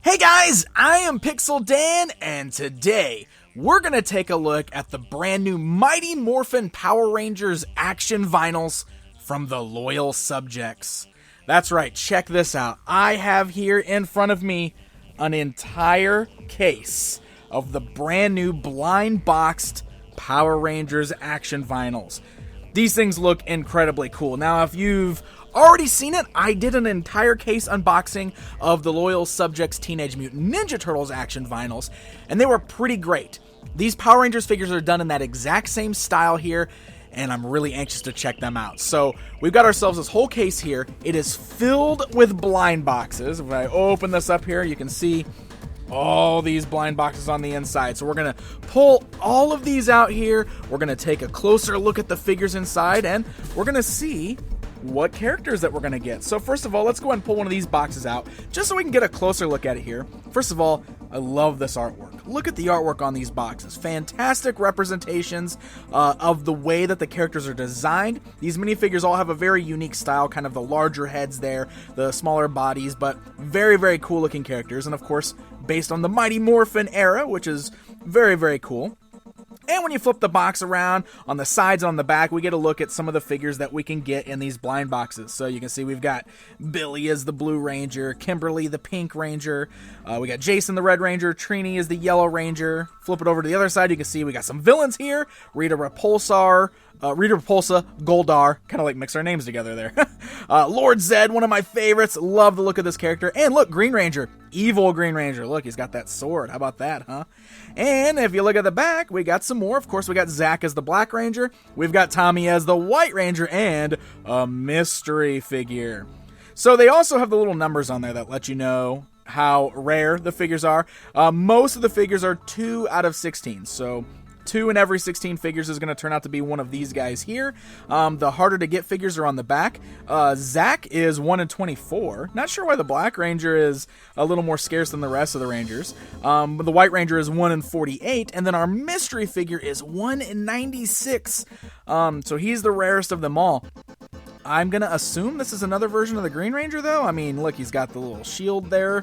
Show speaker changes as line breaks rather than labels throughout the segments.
Hey guys, I am Pixel Dan, and today we're going to take a look at the brand new Mighty Morphin Power Rangers action vinyls from the Loyal Subjects. That's right, check this out. I have here in front of me an entire case of the brand new blind boxed Power Rangers action vinyls. These things look incredibly cool. Now, if you've already seen it, I did an entire case unboxing of the Loyal Subjects Teenage Mutant Ninja Turtles action vinyls, and they were pretty great. These Power Rangers figures are done in that exact same style here, and I'm really anxious to check them out. So we've got ourselves this whole case here. It is filled with blind boxes. If I open this up here, you can see all these blind boxes on the inside. So we're going to pull all of these out here. We're going to take a closer look at the figures inside, and we're going to see what characters that we're going to get. So first of all, let's go ahead and pull one of these boxes out just so we can get a closer look at it here. First of all, I love this artwork. Look at the artwork on these boxes. Fantastic representations of the way that the characters are designed. These minifigures all have a very unique style, kind of the larger heads there, the smaller bodies, but very, very cool looking characters. And of course, based on the Mighty Morphin era, which is very, very cool. And when you flip the box around, on the sides and on the back, we get a look at some of the figures that we can get in these blind boxes. So you can see we've got Billy as the Blue Ranger, Kimberly the Pink Ranger, we got Jason the Red Ranger, Trini is the Yellow Ranger. Flip it over to the other side, you can see we got some villains here. Rita Repulsa, Goldar, kind of like mix our names together there. Lord Zedd, one of my favorites. Love the look of this character. And look, Green Ranger, evil Green Ranger. Look, he's got that sword. How about that, huh? And if you look at the back, we got some more. Of course, we got Zach as the Black Ranger. We've got Tommy as the White Ranger and a mystery figure. So they also have the little numbers on there that let you know how rare the figures are. Most of the figures are 2 out of 16. So 2 in every 16 figures is going to turn out to be one of these guys here. The harder to get figures are on the back. Zach is 1 in 24. Not sure why the Black Ranger is a little more scarce than the rest of the Rangers. But the White Ranger is 1 in 48. And then our mystery figure is 1 in 96. So he's the rarest of them all. I'm going to assume this is another version of the Green Ranger, though. I mean, look, he's got the little shield there.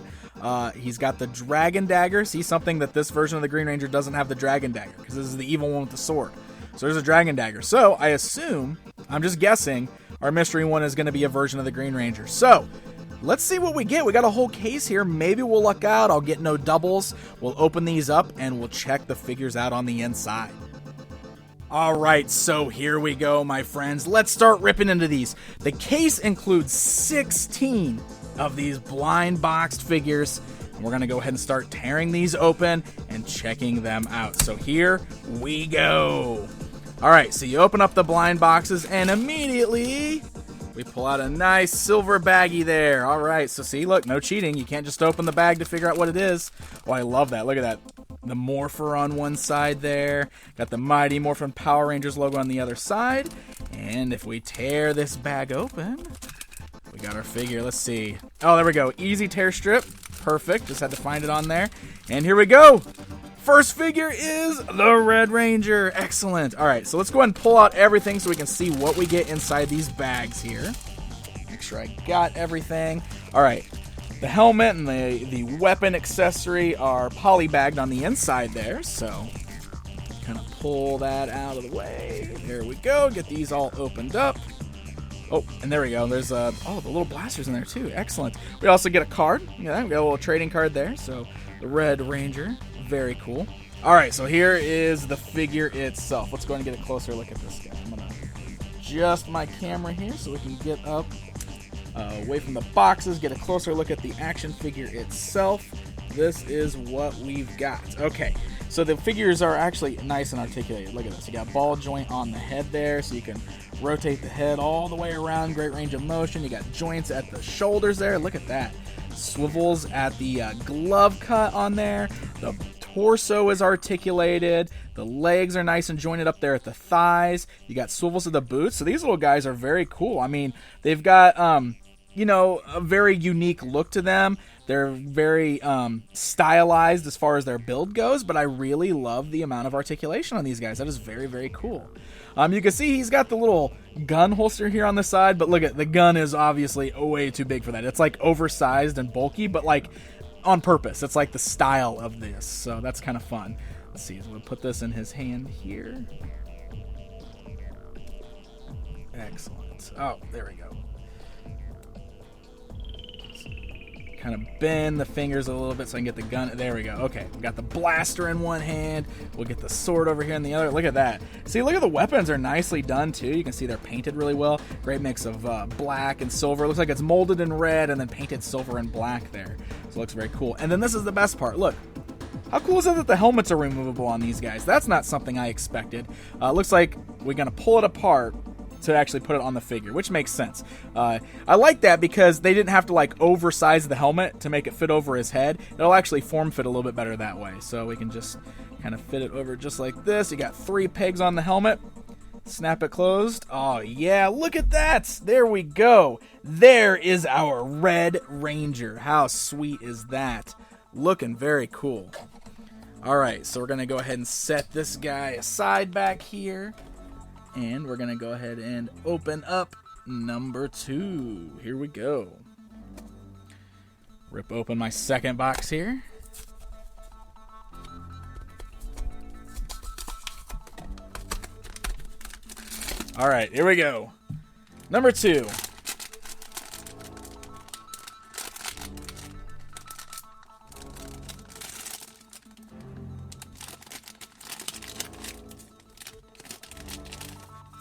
He's got the Dragon Dagger. See, something that this version of the Green Ranger doesn't have the Dragon Dagger, because this is the evil one with the sword. So there's a Dragon Dagger. So I assume, I'm just guessing, our mystery one is going to be a version of the Green Ranger. So let's see what we get. We got a whole case here. Maybe we'll luck out. I'll get no doubles. We'll open these up, and we'll check the figures out on the inside. Alright, so here we go, my friends. Let's start ripping into these. The case includes 16 of these blind boxed figures. We're going to go ahead and start tearing these open and checking them out. So here we go. Alright, so you open up the blind boxes and immediately we pull out a nice silver baggie there. Alright, so see, look, no cheating. You can't just open the bag to figure out what it is. Oh, I love that. Look at that. The Morpher on one side there. Got the Mighty Morphin Power Rangers logo on the other side. And if we tear this bag open, we got our figure. Let's see. Oh, there we go. Easy tear strip. Perfect. Just had to find it on there. And here we go. First figure is the Red Ranger. Excellent. All right, so let's go ahead and pull out everything so we can see what we get inside these bags here. Make sure I got everything. All right. The helmet and the weapon accessory are polybagged on the inside there, so kind of pull that out of the way. There we go. Get these all opened up. Oh, and there we go. There's the little blasters in there too. Excellent. We also get a card. Yeah, we got a little trading card there. So the Red Ranger, very cool. All right, so here is the figure itself. Let's go ahead and get a closer look at this guy. I'm gonna adjust my camera here so we can get up away from the boxes, get a closer look at the action figure itself. This is what we've got. Okay, so the figures are actually nice and articulated. Look at this. You got ball joint on the head there, so you can rotate the head all the way around. Great range of motion. You got joints at the shoulders there. Look at that. Swivels at the glove cut on there. The torso is articulated. The legs are nice and jointed up there at the thighs. You got swivels at the boots. So these little guys are very cool. I mean, they've got a very unique look to them. They're very stylized as far as their build goes, but I really love the amount of articulation on these guys. That is very, very cool. You can see he's got the little gun holster here on the side, but look at the gun is obviously way too big for that. It's like oversized and bulky, but like on purpose. It's like the style of this, so that's kind of fun. Let's see, so we'll put this in his hand here. Excellent. Oh, there we go. Kind of bend the fingers a little bit so I can get the gun. There we go. Okay, we got the blaster in one hand. We'll get the sword over here in the other. Look at that. See, look at the weapons are nicely done too. You can see they're painted really well. Great mix of black and silver. It looks like it's molded in red and then painted silver and black there. So it looks very cool. And then this is the best part. Look. How cool is it that the helmets are removable on these guys? That's not something I expected. Looks like we're going to pull it apart to actually put it on the figure, which makes sense. I like that because they didn't have to like oversize the helmet to make it fit over his head. It'll actually form fit a little bit better that way. So we can just kind of fit it over just like this. You got 3 pegs on the helmet. Snap it closed. Oh yeah, look at that. There we go. There is our Red Ranger. How sweet is that? Looking very cool. All right, so we're going to go ahead and set this guy aside back here. And we're going to go ahead and open up number 2. Here we go. Rip open my second box here. All right, here we go. Number 2.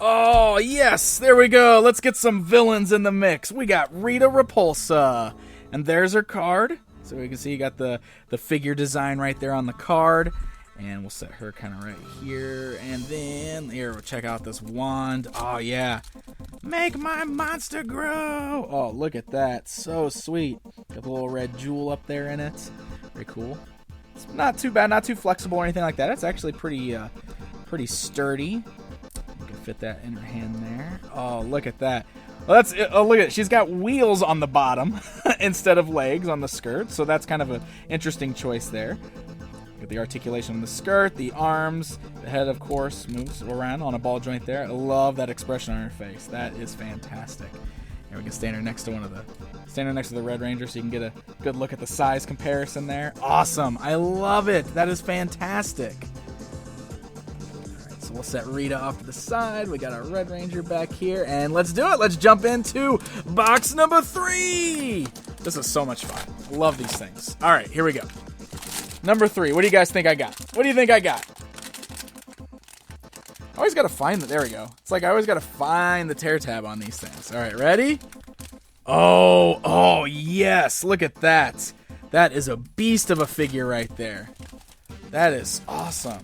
Oh, yes, there we go. Let's get some villains in the mix. We got Rita Repulsa. And there's her card. So we can see you got the figure design right there on the card. And we'll set her kind of right here. And then, here, we'll check out this wand. Oh, yeah. Make my monster grow. Oh, look at that. So sweet. Got the little red jewel up there in it. Very cool. It's not too bad, not too flexible or anything like that. It's actually pretty sturdy. Fit that in her hand there. Oh, look at that. Well, that's it. Oh, look at it. She's got wheels on the bottom instead of legs on the skirt. So that's kind of an interesting choice there. Get the articulation on the skirt, the arms, the head, of course, moves around on a ball joint there. I love that expression on her face. That is fantastic. Here we can stand her next to the Red Ranger so you can get a good look at the size comparison there. Awesome. I love it. That is fantastic. So we'll set Rita off to the side. We got our Red Ranger back here. And let's do it. Let's jump into box number 3. This is so much fun. Love these things. All right, here we go. Number 3. What do you guys think I got? What do you think I got? I always got to find the... There we go. It's like I always got to find the tear tab on these things. All right, ready? Oh, yes. Look at that. That is a beast of a figure right there. That is awesome.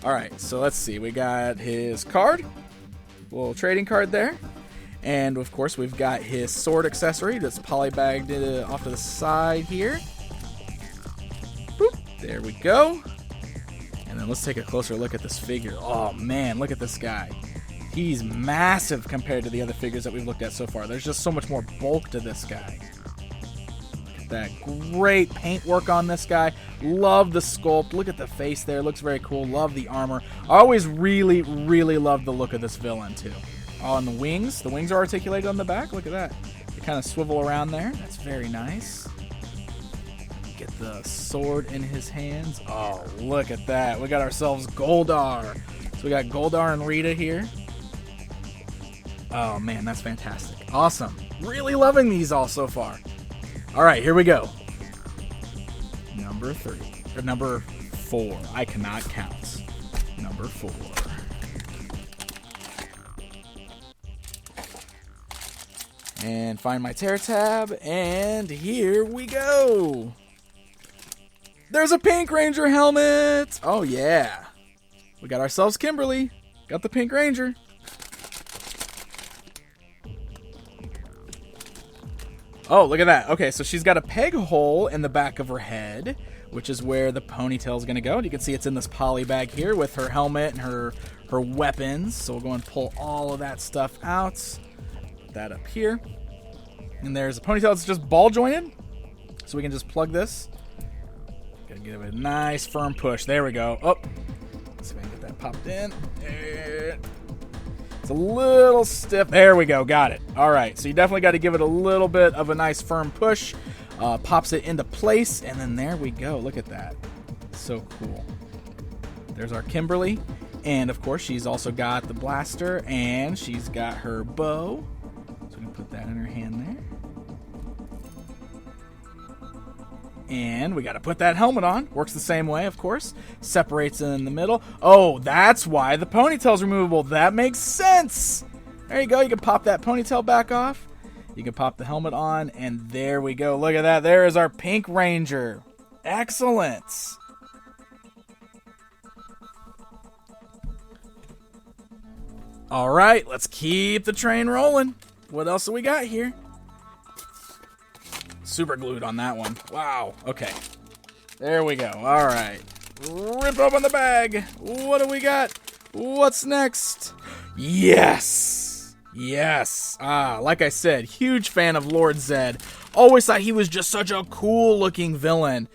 All right, so let's see. We got his card, little trading card there. And, of course, we've got his sword accessory that's polybagged off to the side here. Boop, there we go. And then let's take a closer look at this figure. Oh, man, look at this guy. He's massive compared to the other figures that we've looked at so far. There's just so much more bulk to this guy. That great paint work on this guy. Love the sculpt. Look at the face there. Looks very cool. Love the armor. I always really, really love the look of this villain too. Oh, and the wings. The wings are articulated on the back. Look at that. They kind of swivel around there. That's very nice. Get the sword in his hands. Oh, look at that. We got ourselves Goldar. So we got Goldar and Rita here. Oh, man, that's fantastic. Awesome. Really loving these all so far. All right, here we go. Number 3. Or number 4. I cannot count. Number 4. And find my tear tab. And here we go. There's a Pink Ranger helmet. Oh, yeah. We got ourselves Kimberly. Got the Pink Ranger. Oh, look at that. Okay, so she's got a peg hole in the back of her head, which is where the ponytail is going to go. And you can see it's in this poly bag here with her helmet and her weapons. So we'll go and pull all of that stuff out. Put that up here. And there's a ponytail that's just ball jointed. So we can just plug this. Gotta give it a nice firm push. There we go. Oh, let's see if I can get that popped in. There. It's a little stiff. There we go. Got it. All right. So you definitely got to give it a little bit of a nice firm push. pops it into place, and then there we go. Look at that. So cool. There's our Kimberly. And, of course, she's also got the blaster, and she's got her bow. So we're going to put that in her hand there. And we got to put that helmet on. Works the same way, of course. Separates in the middle. Oh, that's why the ponytail's removable. That makes sense. There you go. You can pop that ponytail back off. You can pop the helmet on, and there we go. Look at that. There is our Pink Ranger. Excellent. All right, let's keep the train rolling. What else do we got here? Super glued on that one. Wow. Okay. There we go. All right. Rip open the bag. What do we got? What's next? Yes. Yes. Like I said, huge fan of Lord Zedd. Always thought he was just such a cool looking villain.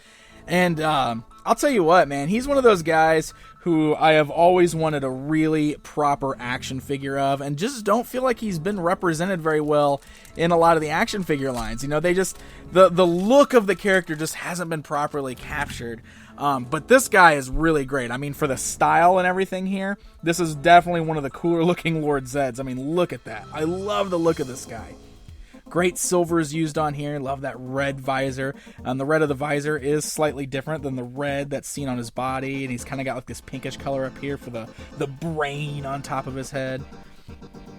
And I'll tell you what, man. He's one of those guys who I have always wanted a really proper action figure of, and just don't feel like he's been represented very well in a lot of the action figure lines. You know, they just, the look of the character just hasn't been properly captured. But this guy is really great. I mean, for the style and everything here, this is definitely one of the cooler looking Lord Zeds. I mean, look at that. I love the look of this guy. Great silvers used on here. Love that red visor. The red of the visor is slightly different than the red that's seen on his body. And he's kind of got like this pinkish color up here for the brain on top of his head.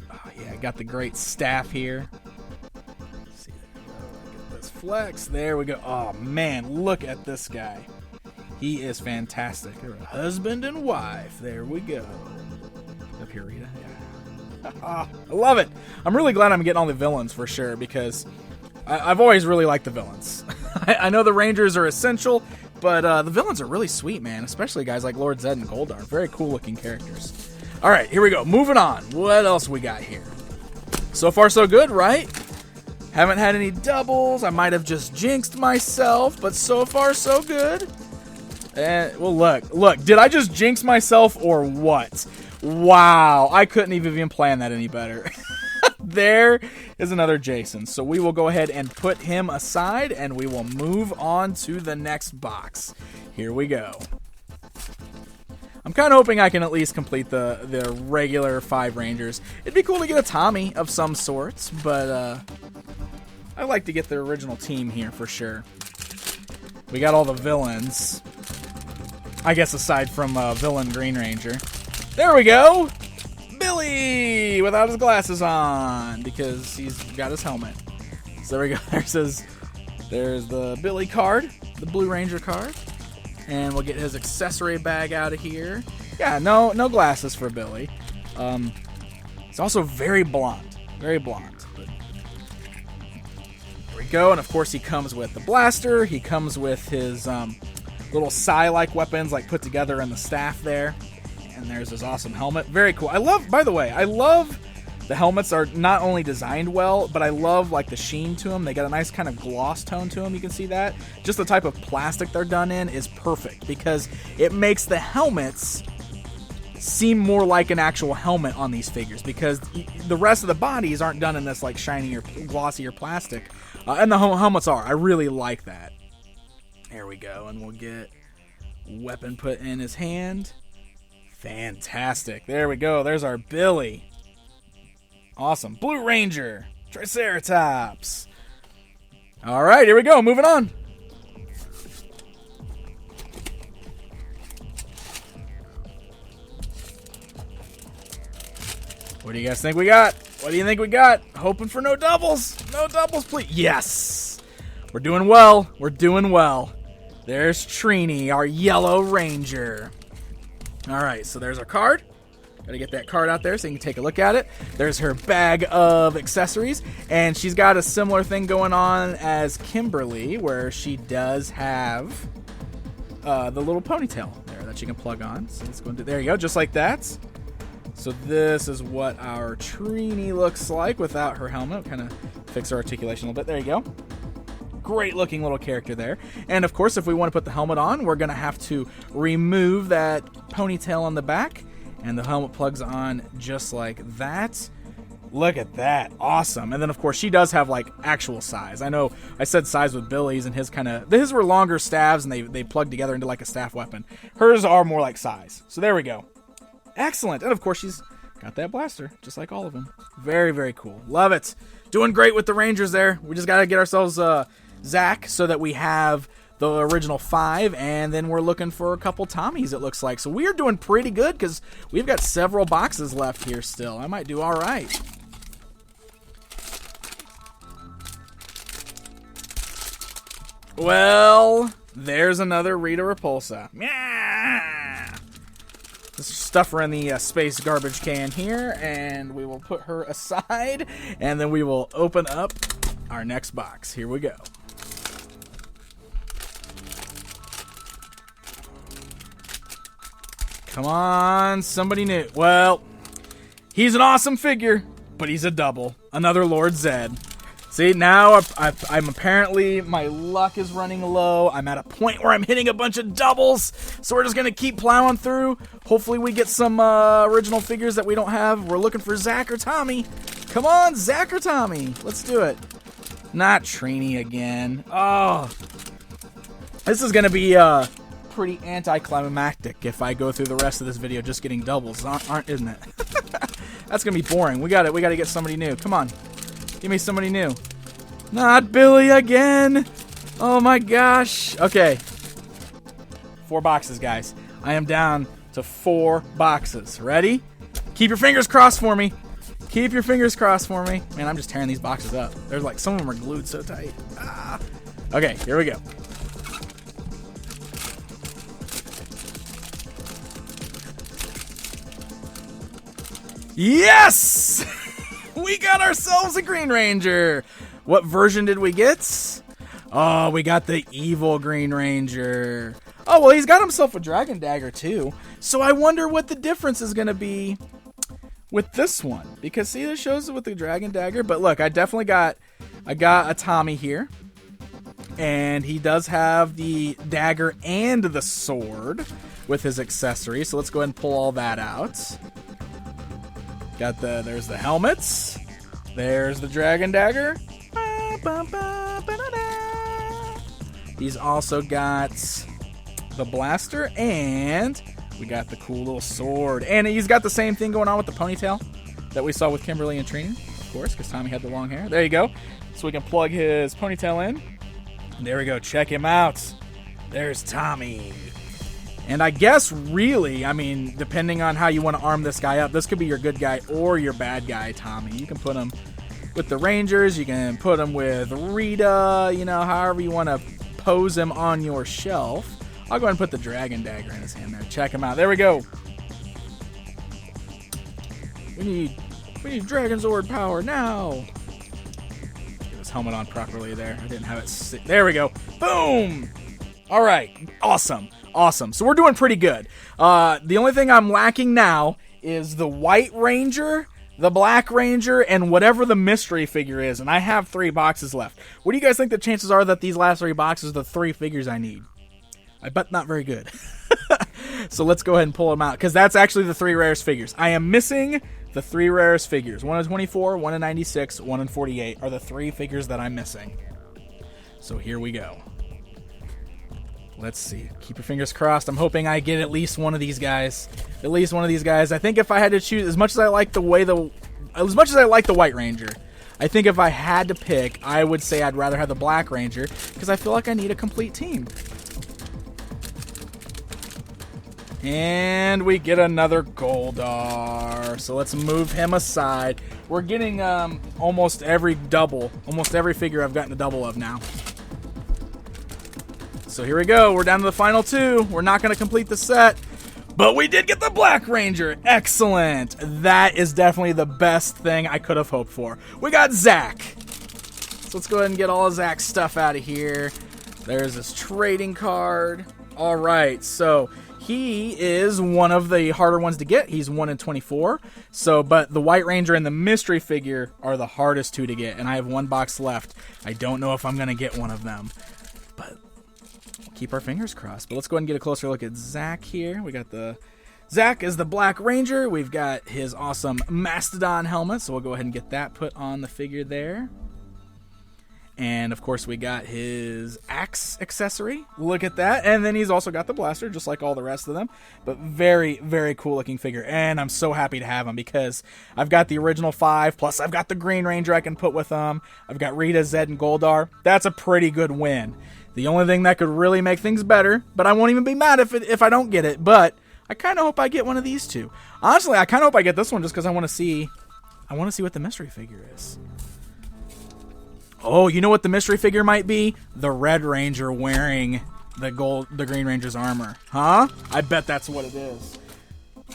Oh, yeah, got the great staff here. Let's see, get this flex. There we go. Oh, man, look at this guy. He is fantastic. They're a husband and wife. There we go. Up here, Rita. Yeah. I love it. I'm really glad I'm getting all the villains for sure, because I've always really liked the villains. I know the Rangers are essential, but the villains are really sweet, man, especially guys like Lord Zedd and Goldar. Very cool looking characters. All right, here we go. Moving on. What else we got here? So far, so good, right? Haven't had any doubles. I might have just jinxed myself, but so far, so good. And, well, look. Did I just jinx myself or what? Wow, I couldn't even plan that any better. There is another Jason. So we will go ahead and put him aside, and we will move on to the next box. Here we go. I'm kind of hoping I can at least complete the regular 5 Rangers. It'd be cool to get a Tommy of some sorts, but I'd like to get the original team here for sure. We got all the villains. I guess aside from villain Green Ranger. There we go! Billy! Without his glasses on, because he's got his helmet. So there we go. There's the Billy card, the Blue Ranger card. And we'll get his accessory bag out of here. Yeah, no glasses for Billy. It's also very blonde. Very blonde. But there we go. And of course he comes with the blaster. He comes with his little Psy-like weapons, like put together in the staff there. And there's his awesome helmet. Very cool. By the way, I love the helmets are not only designed well, but I love like the sheen to them. They got a nice kind of gloss tone to them. You can see that. Just the type of plastic they're done in is perfect, because it makes the helmets seem more like an actual helmet on these figures, because the rest of the bodies aren't done in this like shinier, glossier plastic. And the helmets are. I really like that. There we go. And we'll get weapon put in his hand. Fantastic. There we go. There's our Billy. Awesome. Blue Ranger. Triceratops. All right, here we go. Moving on. What do you guys think we got? What do you think we got? Hoping for no doubles. No doubles, please. Yes. We're doing well. We're doing well. There's Trini, our Yellow Ranger. All right, so there's our card. Got to get that card out there so you can take a look at it. There's her bag of accessories, and she's got a similar thing going on as Kimberly, where she does have the little ponytail there that you can plug on. So let's go into, there you go, just like that. So this is what our Trini looks like without her helmet. Kind of fix her articulation a little bit. There you go. Great looking little character there. And of course, if we want to put the helmet on, we're going to have to remove that ponytail on the back. And the helmet plugs on just like that. Look at that. Awesome. And then, of course, she does have, like, actual size. I know I said size with Billy's, and his were longer staves, and they plugged together into, like, a staff weapon. Hers are more like size. So there we go. Excellent. And, of course, she's got that blaster, just like all of them. Very, very cool. Love it. Doing great with the Rangers there. We just got to get ourselves Zach so that we have the original 5, and then we're looking for a couple Tommies, it looks like. So we are doing pretty good because we've got several boxes left here still. I might do all right. Well, there's another Rita Repulsa. Yeah. Let's stuff her in the space garbage can here, and we will put her aside, and then we will open up our next box. Here we go. Come on, somebody new. Well, he's an awesome figure, but he's a double. Another Lord Zedd. See, now I'm apparently, my luck is running low. I'm at a point where I'm hitting a bunch of doubles, so we're just going to keep plowing through. Hopefully we get some original figures that we don't have. We're looking for Zach or Tommy. Come on, Zach or Tommy. Let's do it. Not Trini again. Oh. This is going to be pretty anticlimactic if I go through the rest of this video just getting doubles, isn't it? That's gonna be boring. We got to get somebody new. Come on, give me somebody new. Not Billy again. Oh my gosh. Okay, 4 boxes, guys. I am down to 4 boxes. Ready? Keep your fingers crossed for me. Keep your fingers crossed for me. Man, I'm just tearing these boxes up. There's like, some of them are glued so tight. Ah. Okay, here we go. Yes! We got ourselves a Green Ranger. What version did we get? Oh, we got the evil Green Ranger. Oh, well, he's got himself a Dragon Dagger, too. So I wonder what the difference is going to be with this one. Because, see, this shows it with the Dragon Dagger. But look, I got a Tommy here. And he does have the dagger and the sword with his accessory. So let's go ahead and pull all that out. There's the helmets. There's the Dragon Dagger. He's also got the blaster, and we got the cool little sword. And he's got the same thing going on with the ponytail that we saw with Kimberly and Trini, of course, because Tommy had the long hair. There you go. So we can plug his ponytail in. And there we go. Check him out. There's Tommy. And I guess, really, I mean, depending on how you want to arm this guy up, this could be your good guy or your bad guy, Tommy. You can put him with the Rangers. You can put him with Rita, you know, however you want to pose him on your shelf. I'll go ahead and put the Dragon Dagger in his hand there. Check him out. There we go. We need Dragon Zord power now. Get his helmet on properly there. I didn't have it sit. There we go. Boom. All right. Awesome. Awesome. So we're doing pretty good. The only thing I'm lacking now is the White Ranger, the Black Ranger, and whatever the mystery figure is. And I have 3 boxes left. What do you guys think the chances are that these last 3 boxes are the 3 figures I need? I bet not very good. So let's go ahead and pull them out, because that's actually the 3 rarest figures. I am missing the 3 rarest figures. 1 in 24, 1 in 96, 1 in 48 are the 3 figures that I'm missing. So here we go. Let's see. Keep your fingers crossed. I'm hoping I get at least one of these guys. At least one of these guys. I think if I had to choose, as much as I like the White Ranger, I think if I had to pick, I would say I'd rather have the Black Ranger, because I feel like I need a complete team. And we get another Goldar. So let's move him aside. We're getting almost every figure I've gotten a double of now. So here we go. We're down to the final 2. We're not going to complete the set, but we did get the Black Ranger. Excellent. That is definitely the best thing I could have hoped for. We got Zach. So let's go ahead and get all of Zach's stuff out of here. There's his trading card. All right. So he is one of the harder ones to get. He's 1 in 24. So, but the White Ranger and the mystery figure are the hardest 2 to get, and I have 1 box left. I don't know if I'm going to get one of them, but keep our fingers crossed. But let's go ahead and get a closer look at Zach here. We got the Zach is the Black Ranger. We've got his awesome Mastodon helmet, so we'll go ahead and get that put on the figure there. And, of course, we got his axe accessory. Look at that. And then he's also got the blaster, just like all the rest of them. But very, very cool-looking figure. And I'm so happy to have him because I've got the original 5, plus I've got the Green Ranger I can put with him. I've got Rita, Zedd, and Goldar. That's a pretty good win. The only thing that could really make things better, but I won't even be mad if I don't get it, but I kind of hope I get one of these two. Honestly, I kind of hope I get this one just because I want to see what the mystery figure is. Oh, you know what the mystery figure might be? The Red Ranger wearing the Green Ranger's armor. Huh? I bet that's what it is.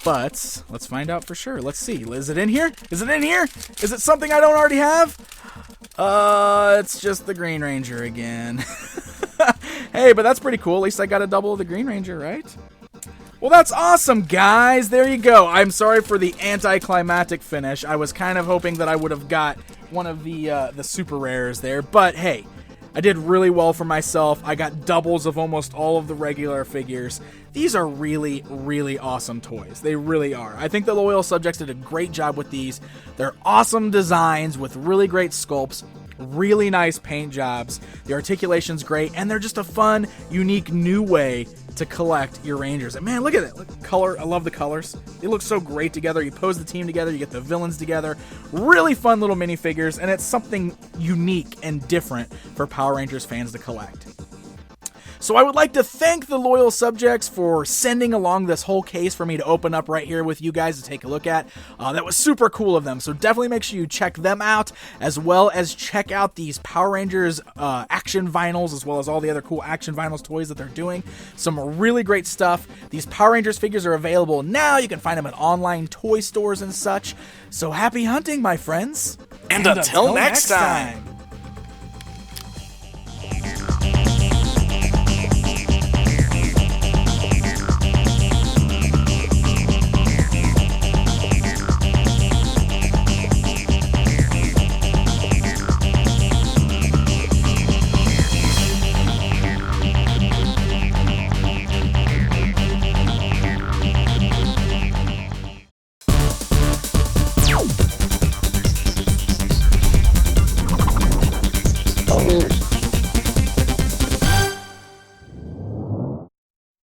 But let's find out for sure. Let's see. Is it in here? Is it in here? Is it something I don't already have? It's just the Green Ranger again. Hey, but that's pretty cool. At least I got a double of the Green Ranger, right? Well, that's awesome, guys. There you go. I'm sorry for the anticlimactic finish. I was kind of hoping that I would have got one of the super rares there, but hey, I did really well for myself. I got doubles of almost all of the regular figures. These are really, really awesome toys. They really are. I think the Loyal Subjects did a great job with these. They're awesome designs with really great sculpts, really nice paint jobs. The articulation's great, and they're just a fun, unique, new way to collect your Rangers. And man, look at it. Look, color. I love the colors. They look so great together. You pose the team together, you get the villains together. Really fun little minifigures, and it's something unique and different for Power Rangers fans to collect. So I would like to thank the Loyal Subjects for sending along this whole case for me to open up right here with you guys to take a look at. That was super cool of them, so definitely make sure you check them out, as well as check out these Power Rangers action vinyls, as well as all the other cool action vinyls toys that they're doing. Some really great stuff. These Power Rangers figures are available now. You can find them at online toy stores and such. So happy hunting, my friends.
And until next time.